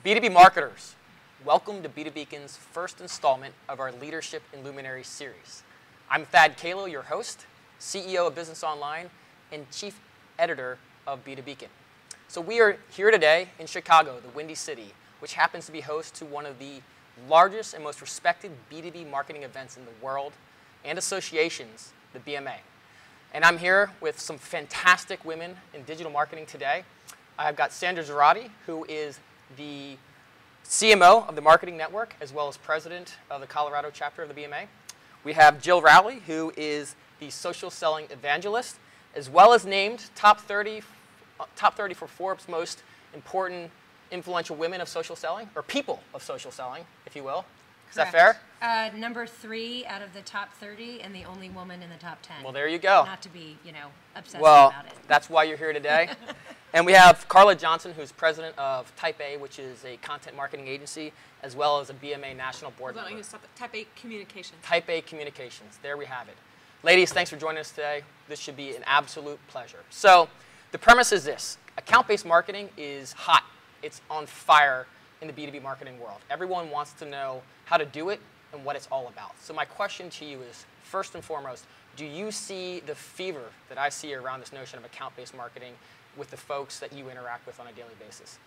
B2B marketers, welcome to B2Beacon's first installment of our Leadership in Luminary series. I'm Thad Kalo, your host, CEO of Business Online, and Chief Editor of B2Beacon. So we are here today in Chicago, the Windy City, which happens to be host to one of the largest and most respected B2B marketing events in the world and associations, the BMA. And I'm here with some fantastic women in digital marketing today. I've got Sandra Girardi, who is the CMO of the Marketing Network, as well as president of the Colorado chapter of the BMA. We have Jill Rowley, who is the social selling evangelist, as well as named top 30 for Forbes' most important influential women of social selling, or people of social selling, if you will. Is that fair? Number 3 out of the top 30 and the only woman in the top 10. Well, there you go. Not to be, obsessive well, about it. That's why you're here today. And we have Carla Johnson, who's president of Type A, which is a content marketing agency, as well as a BMA national board member. Type A Communications. Type A Communications. There we have it. Ladies, thanks for joining us today. This should be an absolute pleasure. So the premise is this. Account-based marketing is hot. It's on fire in the B2B marketing world. Everyone wants to know how to do it and what it's all about. So my question to you is, first and foremost, do you see the fever that I see around this notion of account-based marketing with the folks that you interact with on a daily basis?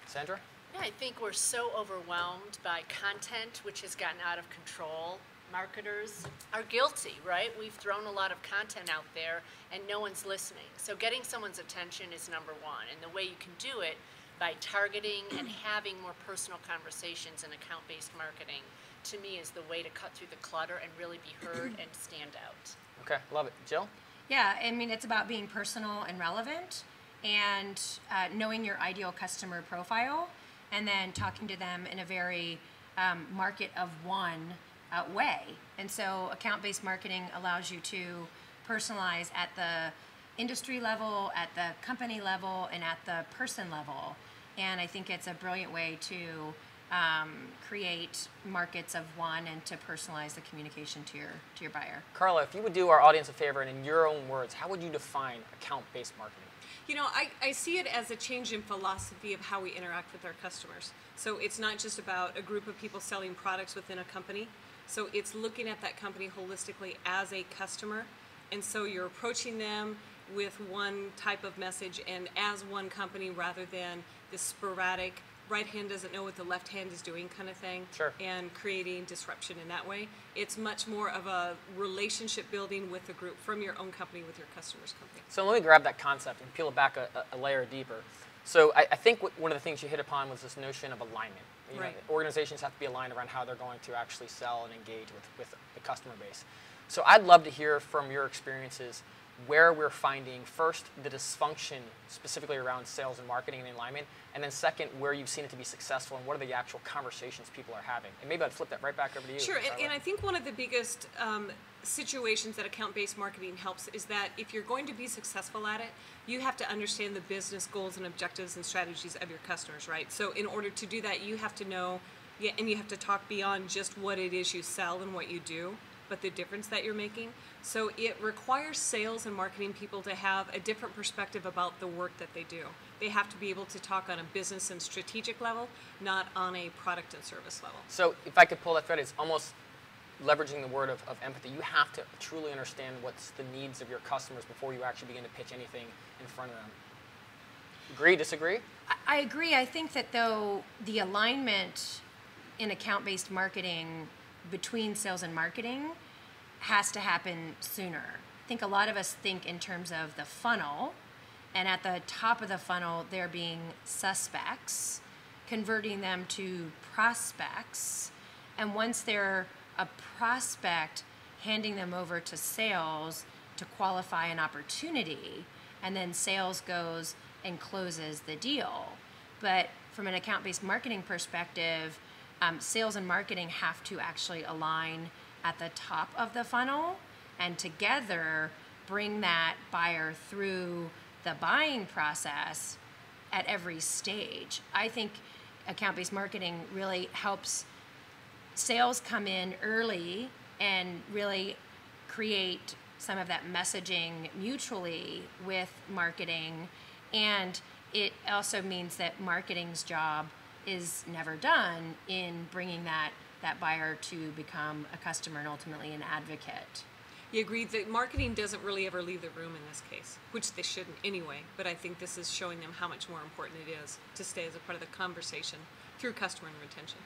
Sandra? Yeah, I think we're so overwhelmed by content which has gotten out of control. Marketers are guilty, right? We've thrown a lot of content out there and no one's listening. So getting someone's attention is number one. And the way you can do it by targeting and having more personal conversations in account-based marketing, to me, is the way to cut through the clutter and really be heard and stand out. Okay, love it. Jill? Yeah, I mean, it's about being personal and relevant and knowing your ideal customer profile and then talking to them in a very market of one way. And so account-based marketing allows you to personalize at the industry level, at the company level, and at the person level. And I think it's a brilliant way to create markets of one and to personalize the communication to your buyer. Carla, if you would do our audience a favor and in your own words, how would you define account-based marketing? I see it as a change in philosophy of how we interact with our customers. So it's not just about a group of people selling products within a company. So it's looking at that company holistically as a customer. And so you're approaching them with one type of message and as one company rather than this sporadic right hand doesn't know what the left hand is doing kind of thing. Sure. And creating disruption in that way. It's much more of a relationship building with the group from your own company with your customer's company. So let me grab that concept and peel it back a layer deeper. So I think one of the things you hit upon was this notion of alignment. Right. Organizations have to be aligned around how they're going to actually sell and engage with the customer base. So I'd love to hear from your experiences where we're finding, first, the dysfunction specifically around sales and marketing and alignment, and then second, where you've seen it to be successful and what are the actual conversations people are having. And maybe I'd flip that right back over to you. Sure, and I think one of the biggest situations that account-based marketing helps is that if you're going to be successful at it, you have to understand the business goals and objectives and strategies of your customers, right? So in order to do that, you have to know, and you have to talk beyond just what it is you sell and what you do, but the difference that you're making. So it requires sales and marketing people to have a different perspective about the work that they do. They have to be able to talk on a business and strategic level, not on a product and service level. So if I could pull that thread, it's almost leveraging the word of empathy. You have to truly understand what's the needs of your customers before you actually begin to pitch anything in front of them. Agree, disagree? I agree. I think that, though, the alignment in account-based marketing between sales and marketing has to happen sooner. I think a lot of us think in terms of the funnel, and at the top of the funnel there being suspects, converting them to prospects, and once they're a prospect, handing them over to sales to qualify an opportunity, and then sales goes and closes the deal. But from an account-based marketing perspective, sales and marketing have to actually align at the top of the funnel and together bring that buyer through the buying process at every stage. I think account-based marketing really helps sales come in early and really create some of that messaging mutually with marketing, and it also means that marketing's job is never done in bringing that buyer to become a customer and ultimately an advocate. You agree that marketing doesn't really ever leave the room in this case, which they shouldn't anyway, but I think this is showing them how much more important it is to stay as a part of the conversation through customer and retention.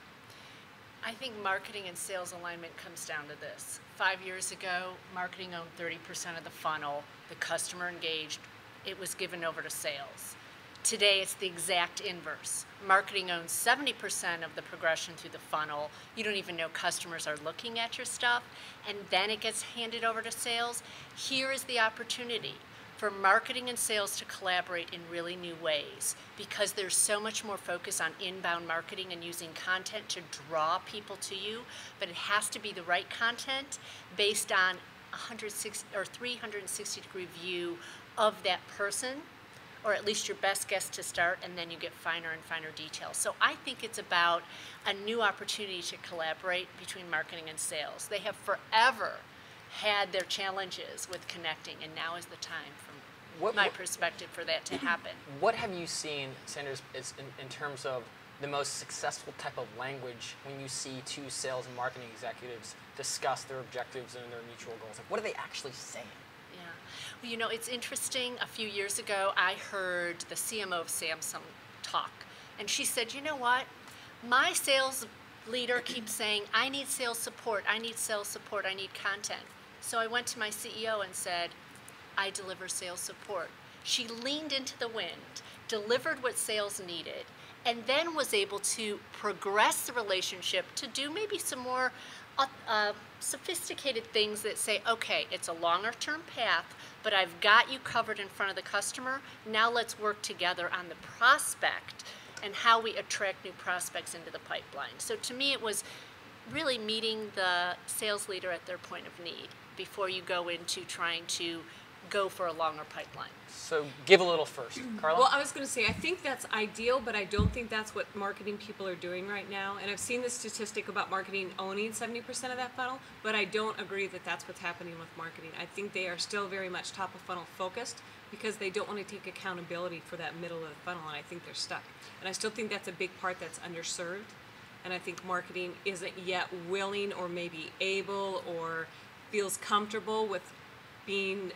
I think marketing and sales alignment comes down to this. 5 years ago, marketing owned 30% of the funnel, the customer engaged, it was given over to sales. Today, it's the exact inverse. Marketing owns 70% of the progression through the funnel. You don't even know customers are looking at your stuff, and then it gets handed over to sales. Here is the opportunity for marketing and sales to collaborate in really new ways, because there's so much more focus on inbound marketing and using content to draw people to you, but it has to be the right content based on 160 or 360-degree view of that person, or at least your best guess to start, and then you get finer and finer details. So I think it's about a new opportunity to collaborate between marketing and sales. They have forever had their challenges with connecting, and now is the time, from my perspective, for that to happen. What have you seen, Sanders, in terms of the most successful type of language when you see two sales and marketing executives discuss their objectives and their mutual goals? Like, what are they actually saying? Well, you know, it's interesting. A few years ago, I heard the CMO of Samsung talk, and she said, you know what? My sales leader keeps saying, I need sales support, I need sales support, I need content. So I went to my CEO and said, I deliver sales support. She leaned into the wind, delivered what sales needed, and then was able to progress the relationship to do maybe some more sophisticated things that say, okay, it's a longer term path, but I've got you covered in front of the customer. Now let's work together on the prospect and how we attract new prospects into the pipeline. So to me, it was really meeting the sales leader at their point of need before you go into trying to go for a longer pipeline. So give a little first. Carla? Well, I was going to say, I think that's ideal, but I don't think that's what marketing people are doing right now. And I've seen the statistic about marketing owning 70% of that funnel, but I don't agree that that's what's happening with marketing. I think they are still very much top of funnel focused because they don't want to take accountability for that middle of the funnel, and I think they're stuck. And I still think that's a big part that's underserved. And I think marketing isn't yet willing or maybe able or feels comfortable with being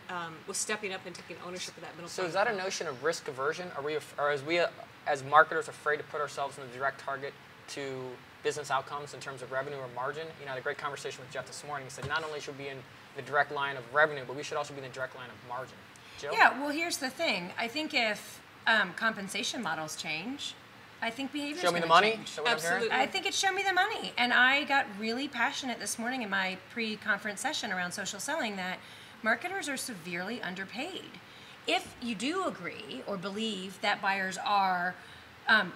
was stepping up and taking ownership of that middle. So is that a notion of risk aversion? Are we as marketers afraid to put ourselves in the direct target to business outcomes in terms of revenue or margin? You know, I had a great conversation with Jeff this morning. He said not only should we be in the direct line of revenue, but we should also be in the direct line of margin. Jill? Yeah, well, here's the thing. I think if compensation models change, I think behavior is going to change. Show me the money? Is that what I'm hearing? I think it's show me the money. And I got really passionate this morning in my pre-conference session around social selling that marketers are severely underpaid. If you do agree or believe that buyers are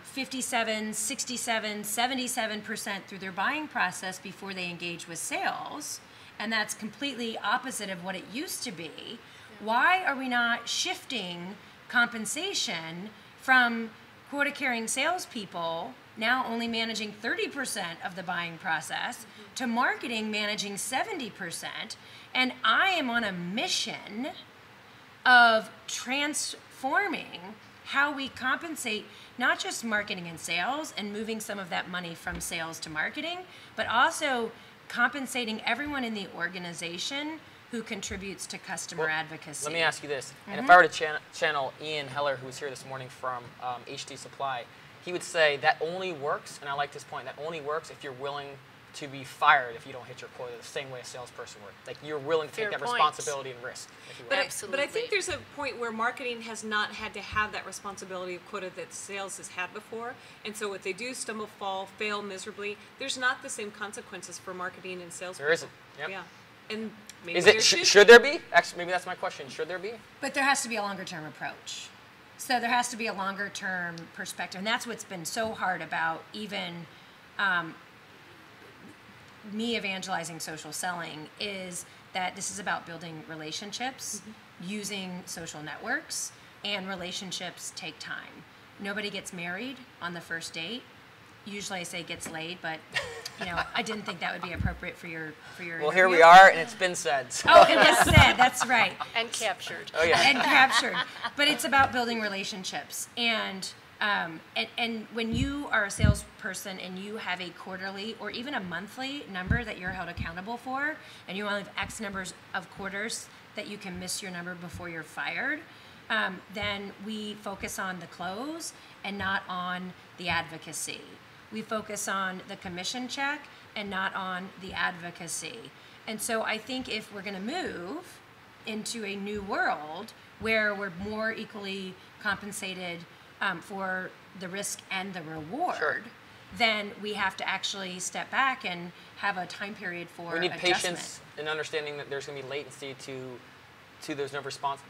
57, 67, 77% through their buying process before they engage with sales, and that's completely opposite of what it used to be, why are we not shifting compensation from quota-carrying salespeople now only managing 30% of the buying process to marketing managing 70%? And I am on a mission of transforming how we compensate not just marketing and sales and moving some of that money from sales to marketing, but also compensating everyone in the organization who contributes to customer advocacy. Let me ask you this. And if I were to channel Ian Heller, who's here this morning from HD Supply, he would say that only works, and I like this point, that only works if you're willing to be fired if you don't hit your quota the same way a salesperson would. Like, you're willing to take that responsibility and risk, if you will. Absolutely. But I think there's a point where marketing has not had to have that responsibility of quota that sales has had before. And so what they do, stumble, fall, fail miserably, there's not the same consequences for marketing and sales. There isn't. Yep. Yeah. And maybe is it, should there be? Actually, maybe that's my question. Should there be? But there has to be a longer term approach. So there has to be a longer term perspective. And that's what's been so hard about even me evangelizing social selling, is that this is about building relationships, using social networks, and relationships take time. Nobody gets married on the first date. Usually I say gets laid, but you know, I didn't think that would be appropriate for your Well, interview. here we are, and it's been said. So. Oh, it was said, that's right. And captured. Oh, yeah. And captured. But it's about building relationships. And And when you are a salesperson and you have a quarterly or even a monthly number that you're held accountable for, and you only have X numbers of quarters that you can miss your number before you're fired, then we focus on the close and not on the advocacy. We focus on the commission check and not on the advocacy. And so I think if we're going to move into a new world where we're more equally compensated for the risk and the reward, Sure. then we have to actually step back and have a time period for We need adjustment. patience and understanding that there's going to be latency to those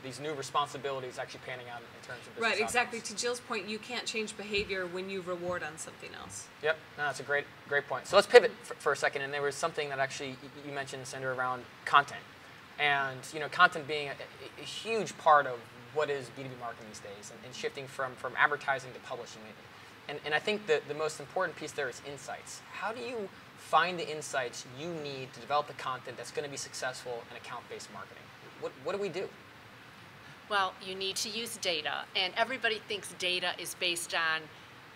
these new responsibilities actually panning out in terms of business Right, exactly. outcomes. To Jill's point, you can't change behavior when you reward on something else. Yep, no, that's a great point. So let's pivot for a second. And there was something that actually you mentioned, Sandra, around content, and content being a huge part of what is B2B marketing these days, and shifting from advertising to publishing. And I think the most important piece there is insights. How do you find the insights you need to develop the content that's going to be successful in account-based marketing? What do we do? Well, you need to use data, and everybody thinks data is based on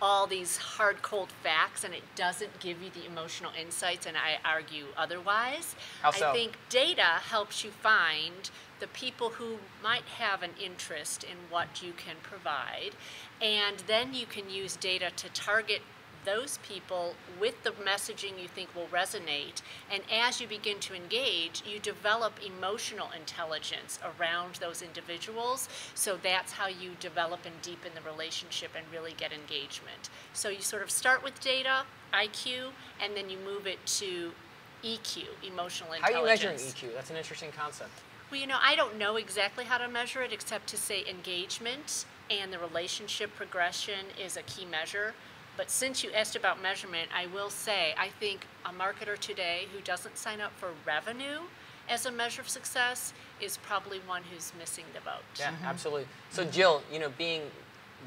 all these hard, cold facts, and it doesn't give you the emotional insights, and I argue otherwise. How so? I think data helps you find the people who might have an interest in what you can provide, and then you can use data to target those people with the messaging you think will resonate. And as you begin to engage, you develop emotional intelligence around those individuals. So that's how you develop and deepen the relationship and really get engagement. So you sort of start with data, IQ, and then you move it to EQ, emotional intelligence. How are you measuring EQ? That's an interesting concept. Well, I don't know exactly how to measure it except to say engagement and the relationship progression is a key measure. But since you asked about measurement, I will say I think a marketer today who doesn't sign up for revenue as a measure of success is probably one who's missing the boat. Yeah, absolutely. So Jill, being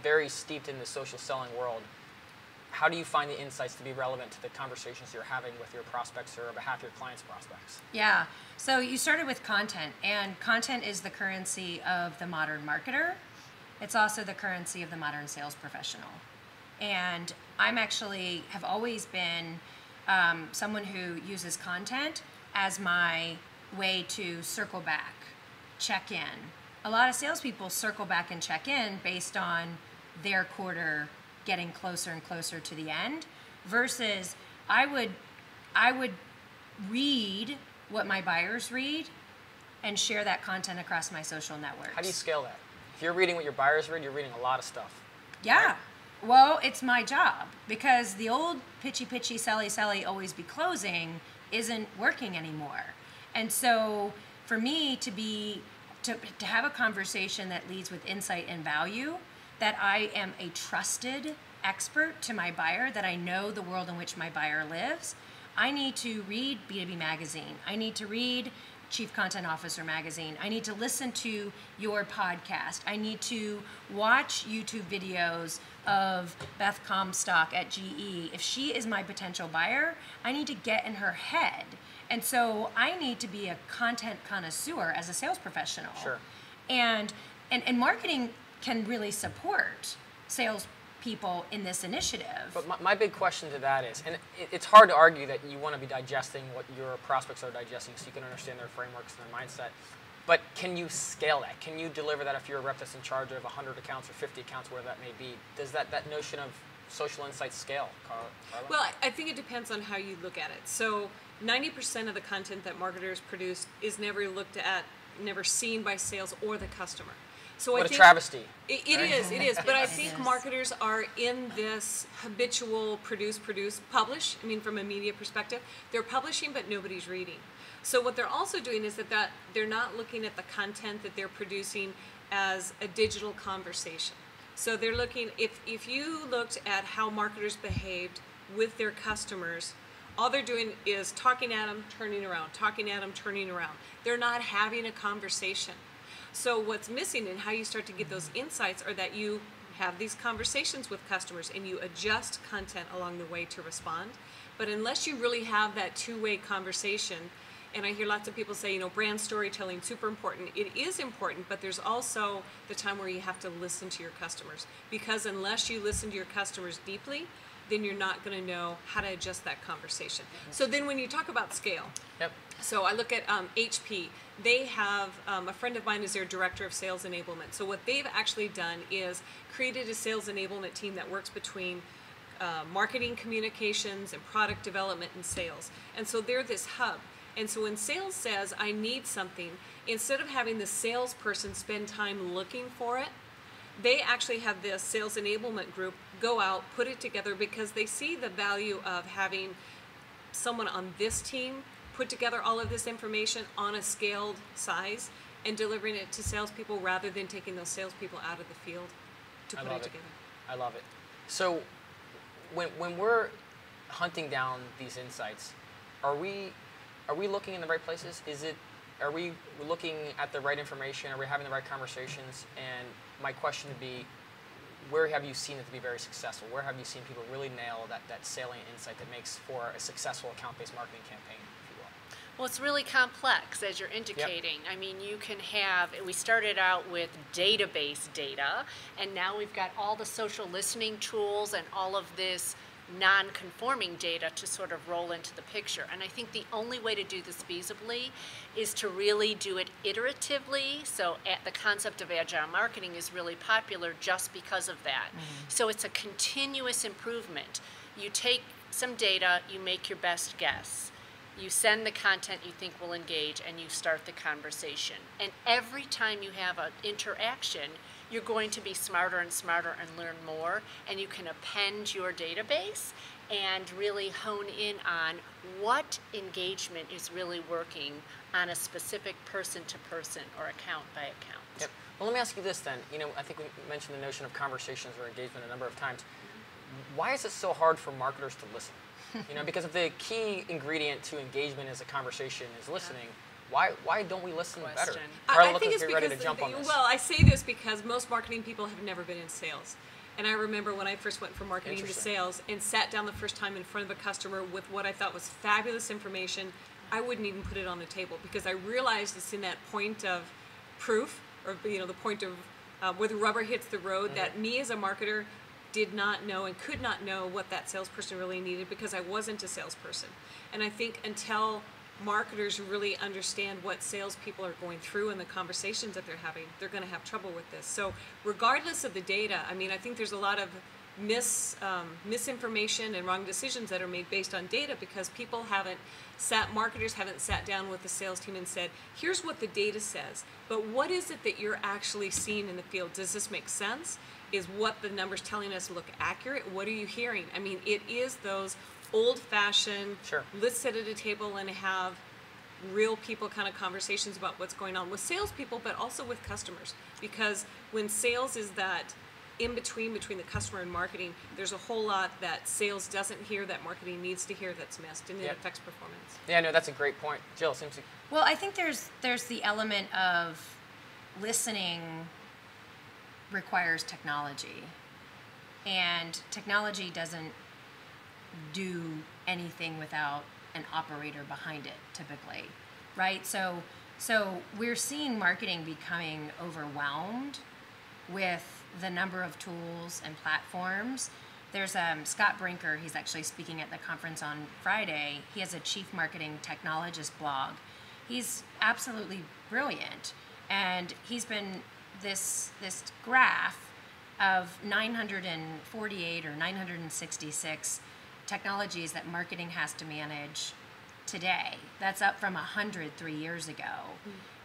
very steeped in the social selling world, how do you find the insights to be relevant to the conversations you're having with your prospects or on behalf of your clients' prospects? Yeah. So you started with content, and content is the currency of the modern marketer. It's also the currency of the modern sales professional. And I'm actually have always been someone who uses content as my way to circle back, check in. A lot of salespeople circle back and check in based on their quarter getting closer and closer to the end, versus I would read what my buyers read and share that content across my social networks. How do you scale that? If you're reading what your buyers read, you're reading a lot of stuff. Yeah. Right? Well, it's my job, because the old pitchy, selly, always be closing isn't working anymore. And so for me to have a conversation that leads with insight and value, that I am a trusted expert to my buyer, that I know the world in which my buyer lives, I need to read B2B Magazine. I need to read Chief Content Officer Magazine. I need to listen to your podcast. I need to watch YouTube videos of Beth Comstock at GE. If she is my potential buyer, I need to get in her head. And so I need to be a content connoisseur as a sales professional. Sure. And marketing can really support sales people in this initiative. But my big question to that is, and it's hard to argue that you want to be digesting what your prospects are digesting so you can understand their frameworks and their mindset, but can you scale that? Can you deliver that if you're a rep that's in charge of 100 accounts or 50 accounts, where that may be? Does that notion of social insights scale, Carla? Well, I think it depends on how you look at it. So 90% of the content that marketers produce is never looked at, never seen by sales or the customer. So What I a think travesty. It is. But I It think is. marketers are in this habitual produce, publish. I mean, from a media perspective, they're publishing, but nobody's reading. So what they're also doing is that they're not looking at the content that they're producing as a digital conversation. So they're looking, if you looked at how marketers behaved with their customers, all they're doing is talking at them, turning around, talking at them, turning around. They're not having a conversation. So what's missing and how you start to get those insights are that you have these conversations with customers and you adjust content along the way to respond. But unless you really have that two-way conversation, And I hear lots of people say, you know, brand storytelling, super important. It is important, but there's also the time where you have to listen to your customers. Because unless you listen to your customers deeply, then you're not going to know how to adjust that conversation. So then when you talk about scale, Yep. so I look at HP. They have, a friend of mine is their director of sales enablement. So what they've actually done is created a sales enablement team that works between marketing, communications, and product development and sales. And so they're this hub. And so when sales says, I need something, instead of having the salesperson spend time looking for it, they actually have this sales enablement group go out, put it together, because they see the value of having someone on this team put together all of this information on a scaled size and delivering it to salespeople rather than taking those salespeople out of the field to put it together. I love it. So when we're hunting down these insights, are we looking in the right places? Are we looking at the right information? Are we having the right conversations? And my question would be, where have you seen it to be very successful? Where have you seen people really nail that salient insight that makes for a successful account-based marketing campaign, if you will? Well, it's really complex, as you're indicating. Yep. I mean, you can have, we started out with database data, and now we've got all the social listening tools and all of this non-conforming data to sort of roll into the picture. And I think the only way to do this feasibly is to really do it iteratively. So the concept of agile marketing is really popular just because of that. Mm-hmm. So it's a continuous improvement. You take some data, you make your best guess. You send the content you think will engage, and you start the conversation. And every time you have an interaction, you're going to be smarter and smarter and learn more, and you can append your database and really hone in on what engagement is really working on a specific person-to-person or account-by-account. Yep. Well, let me ask you this then. You know, I think we mentioned the notion of conversations or engagement a number of times. Why is it so hard for marketers to listen? You know, because if the key ingredient to engagement as a conversation is listening, why don't we listen better? I think it's ready to jump on this. Well, I say this because most marketing people have never been in sales. And I remember when I first went from marketing to sales and sat down the first time in front of a customer with what I thought was fabulous information, I wouldn't even put it on the table because I realized it's in that point of proof, or you know, the point of where the rubber hits the road, mm-hmm. that me as a marketer did not know and could not know what that salesperson really needed because I wasn't a salesperson. And I think until marketers really understand what salespeople are going through and the conversations that they're having, they're going to have trouble with this. So regardless of the data, I mean, I think there's a lot of misinformation and wrong decisions that are made based on data because marketers haven't sat down with the sales team and said, here's what the data says, but what is it that you're actually seeing in the field? Does this make sense? Is what the numbers telling us look accurate? What are you hearing? I mean, it is those old-fashioned, let's sit at a table and have real people kind of conversations about what's going on with salespeople, but also with customers. Because when sales is that in-between between the customer and marketing, there's a whole lot that sales doesn't hear that marketing needs to hear that's missed, and it affects performance. Yeah, no, that's a great point. Jill, seems to... Well, I think there's the element of listening requires technology, and technology doesn't do anything without an operator behind it typically, right? So we're seeing marketing becoming overwhelmed with the number of tools and platforms. There's Scott Brinker, he's actually speaking at the conference on Friday. He has a chief marketing technologist blog. He's absolutely brilliant, and he's been this graph of 948 or 966 technologies that marketing has to manage today. That's up from 100 3 years ago.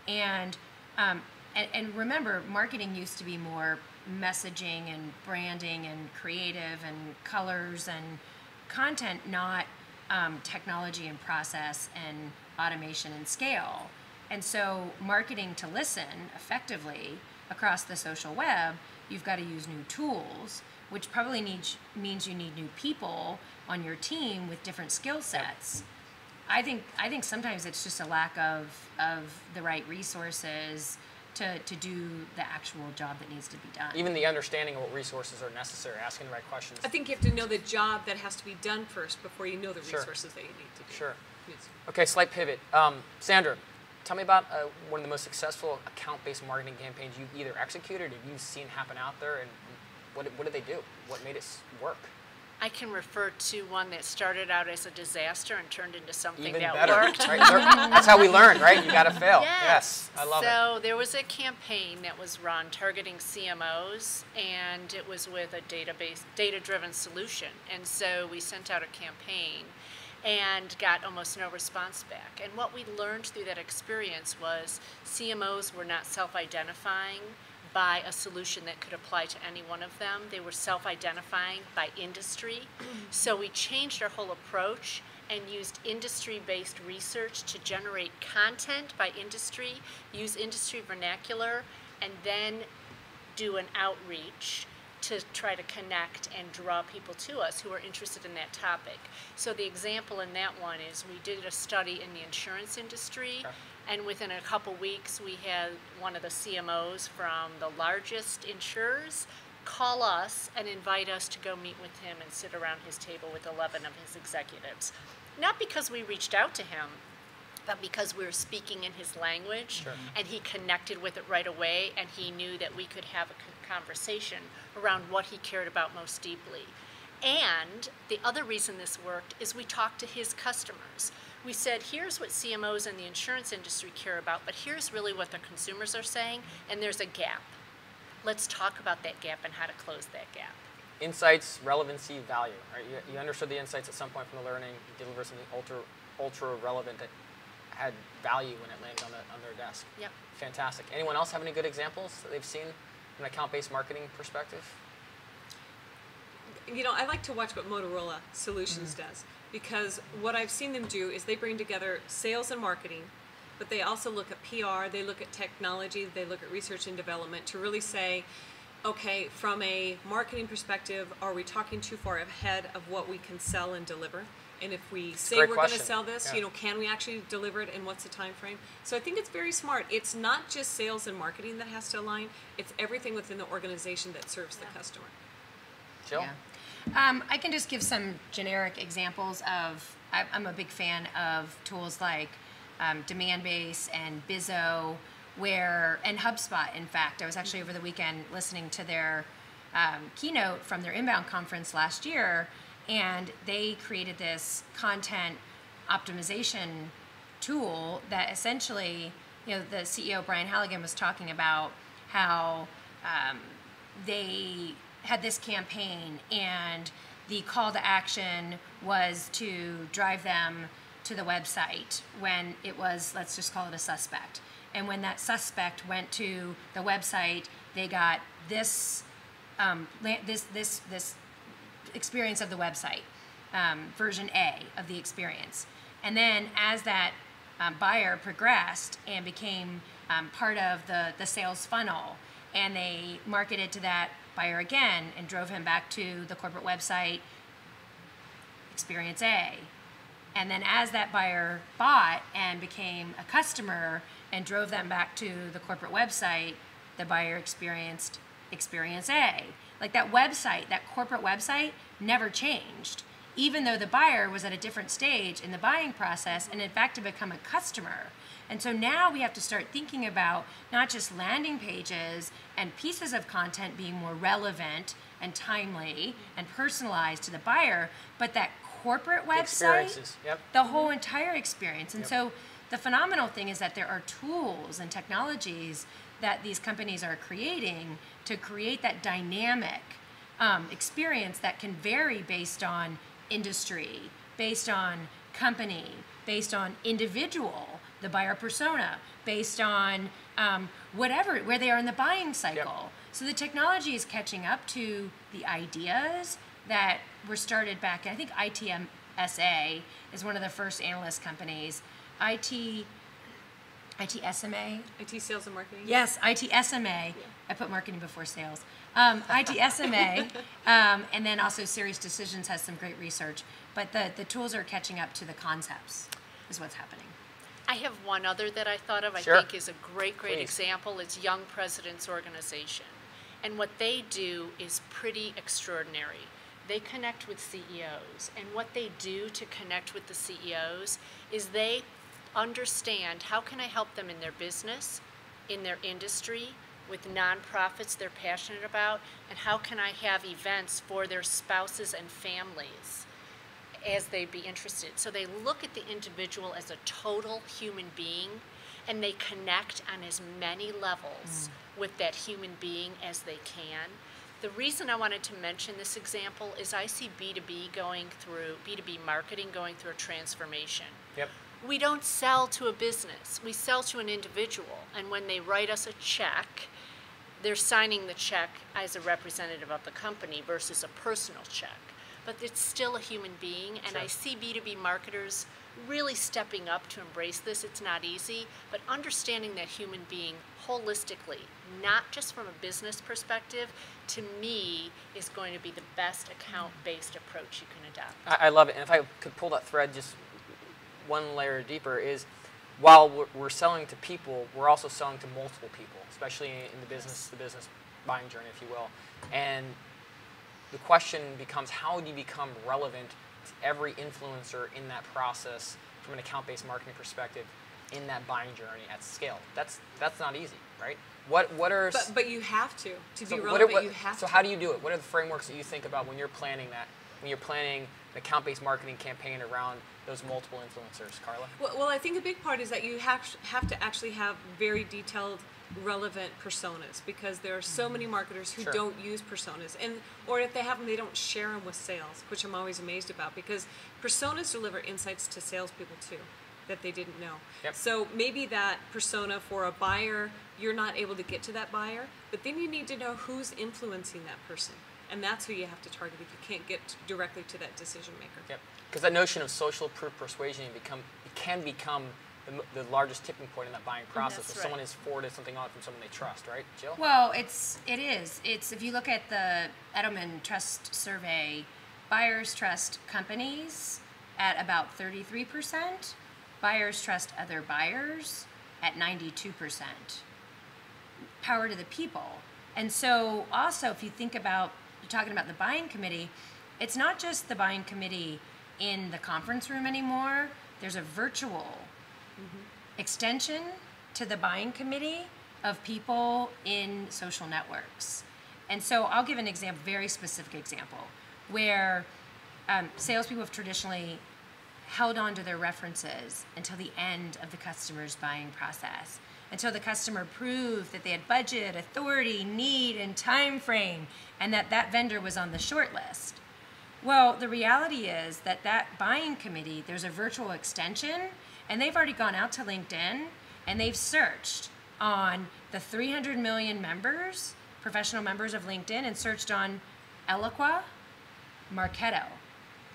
Mm. And remember, marketing used to be more messaging and branding and creative and colors and content, not technology and process and automation and scale. And so marketing to listen effectively across the social web, you've got to use new tools, which probably means you need new people on your team with different skill sets. I think sometimes it's just a lack of the right resources to do the actual job that needs to be done. Even the understanding of what resources are necessary, asking the right questions. I think you have to know the job that has to be done first before you know the resources that you need to do. Sure. Okay, slight pivot. Sandra, tell me about one of the most successful account-based marketing campaigns you've either executed or you've seen happen out there, and what did they do? What made it work? I can refer to one that started out as a disaster and turned into something Even that better, worked. right? That's how we learn, right? You got to fail. Yes. I love it. So there was a campaign that was run targeting CMOs, and it was with a data-driven solution. And so we sent out a campaign and got almost no response back. And what we learned through that experience was CMOs were not self-identifying by a solution that could apply to any one of them. They were self-identifying by industry. So we changed our whole approach and used industry-based research to generate content by industry, use industry vernacular, and then do an outreach to try to connect and draw people to us who are interested in that topic. So the example in that one is we did a study in the insurance industry, okay. And within a couple weeks we had one of the CMOs from the largest insurers call us and invite us to go meet with him and sit around his table with 11 of his executives. Not because we reached out to him, but because we were speaking in his language, Sure. and he connected with it right away, and he knew that we could have a conversation around what he cared about most deeply. And the other reason this worked is we talked to his customers. We said, here's what CMOs in the insurance industry care about, but here's really what the consumers are saying, and there's a gap. Let's talk about that gap and how to close that gap. Insights, relevancy, value. Right? You understood the insights at some point from the learning. You delivered something ultra relevant that had value when it landed on their desk. Yep. Fantastic. Anyone else have any good examples that they've seen from an account-based marketing perspective? You know, I like to watch what Motorola Solutions does, because what I've seen them do is they bring together sales and marketing, but they also look at PR, they look at technology, they look at research and development to really say, okay, from a marketing perspective, are we talking too far ahead of what we can sell and deliver? And if we say we're going to sell this, you know, can we actually deliver it, and what's the time frame? So I think it's very smart. It's not just sales and marketing that has to align, it's everything within the organization that serves the customer. Jill? Yeah. I can just give some generic examples of, I'm a big fan of tools like Demandbase and Bizzo, and HubSpot, in fact. I was actually over the weekend listening to their keynote from their inbound conference last year, and they created this content optimization tool that essentially, you know, the CEO, Brian Halligan, was talking about how they had this campaign, and the call to action was to drive them to the website when it was, let's just call it a suspect. And when that suspect went to the website, they got this this experience of the website, version A of the experience. And then as that buyer progressed and became part of the sales funnel, and they marketed to that buyer again and drove him back to the corporate website, experience A. And then as that buyer bought and became a customer and drove them back to the corporate website, the buyer experienced experience A. Like that website, that corporate website never changed, even though the buyer was at a different stage in the buying process and in fact to become a customer. And so now we have to start thinking about not just landing pages and pieces of content being more relevant and timely and personalized to the buyer, but that corporate website, yep. The whole entire experience. And so the phenomenal thing is that there are tools and technologies that these companies are creating to create that dynamic experience that can vary based on industry, based on company, based on individual, the buyer persona, based on whatever, where they are in the buying cycle. Yep. So the technology is catching up to the ideas that were started back, I think ITMSA is one of the first analyst companies. ITSMA? IT sales and marketing? Yes, ITSMA. Yeah. I put marketing before sales. ITSMA, and then also Serious Decisions has some great research. But the tools are catching up to the concepts, is what's happening. I have one other that I thought of, Sure. I think is a great Please. example. It's Young Presidents Organization. And what they do is pretty extraordinary. they connect with CEOs. And what they do to connect with the CEOs is they understand how can I help them in their business, in their industry, with nonprofits they're passionate about, and how can I have events for their spouses and families as they'd be interested. So they look at the individual as a total human being, and they connect on as many levels with that human being as they can. The reason I wanted to mention this example is I see B2B marketing going through a transformation. Yep. We don't sell to a business, we sell to an individual, and when they write us a check, they're signing the check as a representative of the company versus a personal check. But it's still a human being, and Sure. I see B2B marketers really stepping up to embrace this. It's not easy, but understanding that human being holistically, not just from a business perspective, to me is going to be the best account-based approach you can adopt. I love it. And if I could pull that thread just one layer deeper, is while we're selling to people, we're also selling to multiple people, especially in the business buying journey, if you will. And the question becomes, how do you become relevant to every influencer in that process from an account-based marketing perspective in that buying journey at scale? That's not easy, right? What are But you have to so be what relevant. are- You have so to. how do you do it? What are the frameworks that you think about when you're planning that? When you're planning an account-based marketing campaign around those multiple influencers, Carla? Well, I think a big part is that you have to actually have very detailed, relevant personas, because there are so many marketers who Sure. don't use personas, or if they have them, they don't share them with sales, which I'm always amazed about, because personas deliver insights to salespeople too that they didn't know. Yep. So maybe that persona for a buyer, you're not able to get to that buyer, but then you need to know who's influencing that person. And that's who you have to target if you can't get directly to that decision maker. Yep. Because that notion of social proof persuasion can become the largest tipping point in that buying process. That's If right. someone has forwarded something on from someone they trust, right, Jill? Well, it is. It's if you look at the Edelman Trust Survey, buyers trust companies at about 33%. Buyers trust other buyers at 92%. Power to the people. And so also, if you think about, you're talking about the buying committee, it's not just the buying committee in the conference room anymore. There's a virtual extension to the buying committee of people in social networks. And so I'll give an example, very specific example, where salespeople have traditionally held on to their references until the end of the customer's buying process, until the customer proved that they had budget, authority, need, and time frame, and that vendor was on the short list. Well, the reality is that buying committee, there's a virtual extension, and they've already gone out to LinkedIn, and they've searched on the 300 million members, professional members of LinkedIn, and searched on Eloqua, Marketo.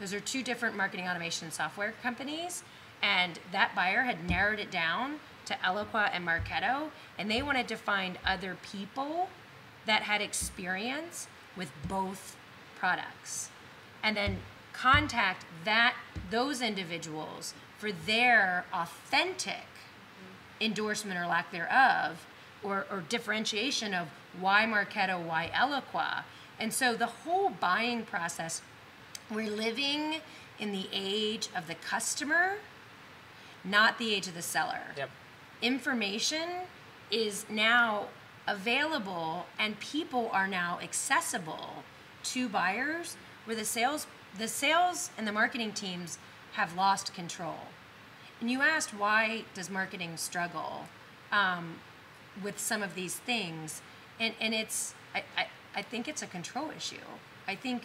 Those are two different marketing automation software companies, and that buyer had narrowed it down to Eloqua and Marketo, and they wanted to find other people that had experience with both products, and then contact those individuals for their authentic endorsement or lack thereof, or differentiation of why Marketo, why Eloqua. And so the whole buying process, we're living in the age of the customer, not the age of the seller. Yep. Information is now available, and people are now accessible to buyers, where the sales and the marketing teams have lost control. And you asked, why does marketing struggle with some of these things? And it's, I think it's a control issue. I think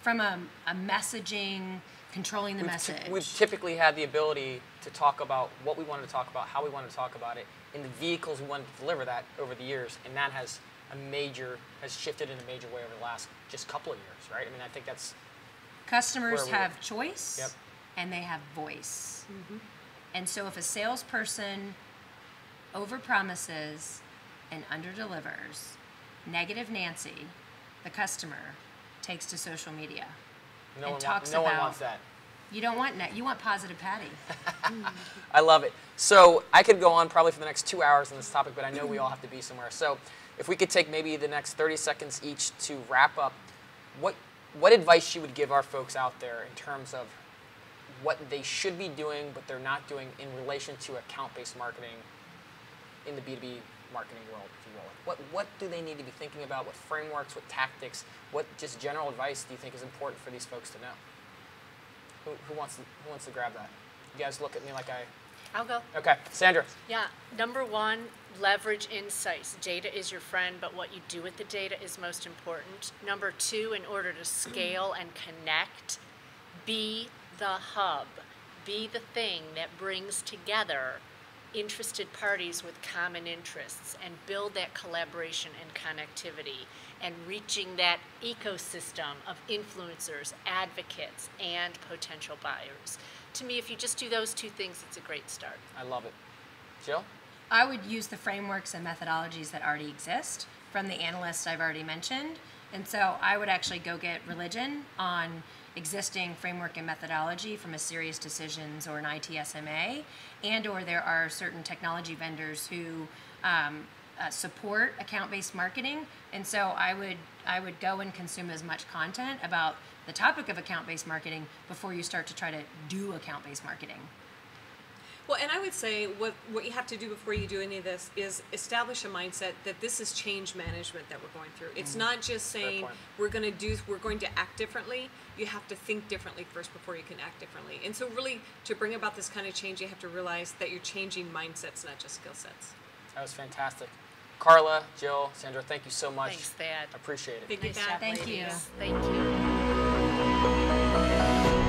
from a messaging, controlling the message. We've typically had the ability to talk about what we wanted to talk about, how we wanted to talk about it, in the vehicles we wanted to deliver that over the years, and that has shifted in a major way over the last just couple of years, right? I mean, I think that's Customers where have choice, Yep. and they have voice. And so if a salesperson overpromises and underdelivers, negative Nancy, the customer, takes to social media no one talks no one about- wants that. You don't want you want positive Patty. I love it. So I could go on probably for the next 2 hours on this topic, but I know we all have to be somewhere. So if we could take maybe the next 30 seconds each to wrap up, what what advice you would give our folks out there in terms of what they should be doing but they're not doing in relation to account-based marketing in the B2B marketing world, if you will. What do they need to be thinking about? What frameworks, what tactics, what just general advice do you think is important for these folks to know? Who wants to grab that? You guys look at me like I'll go. Okay, Sandra. Yeah, number one, leverage insights. Data is your friend, but what you do with the data is most important. Number two, in order to scale and connect, be the hub. Be the thing that brings together interested parties with common interests and build that collaboration and connectivity and reaching that ecosystem of influencers, advocates, and potential buyers. To me, if you just do those two things, it's a great start. I love it. Jill? I would use the frameworks and methodologies that already exist from the analysts I've already mentioned. And so I would actually go get religion on existing framework and methodology from a Serious Decisions or an ITSMA, and or there are certain technology vendors who support account-based marketing. And so I would go and consume as much content about the topic of account-based marketing before you start to try to do account-based marketing. Well, and I would say what you have to do before you do any of this is establish a mindset that this is change management that we're going through. It's not just saying we're going to act differently. You have to think differently first before you can act differently. And so really, to bring about this kind of change, you have to realize that you're changing mindsets, not just skill sets. That was fantastic. Carla, Jill, Sandra, thank you so much. Thanks, Thad. Appreciate it. Thank you, Nice Thad. job, Thank you. ladies. Thank you.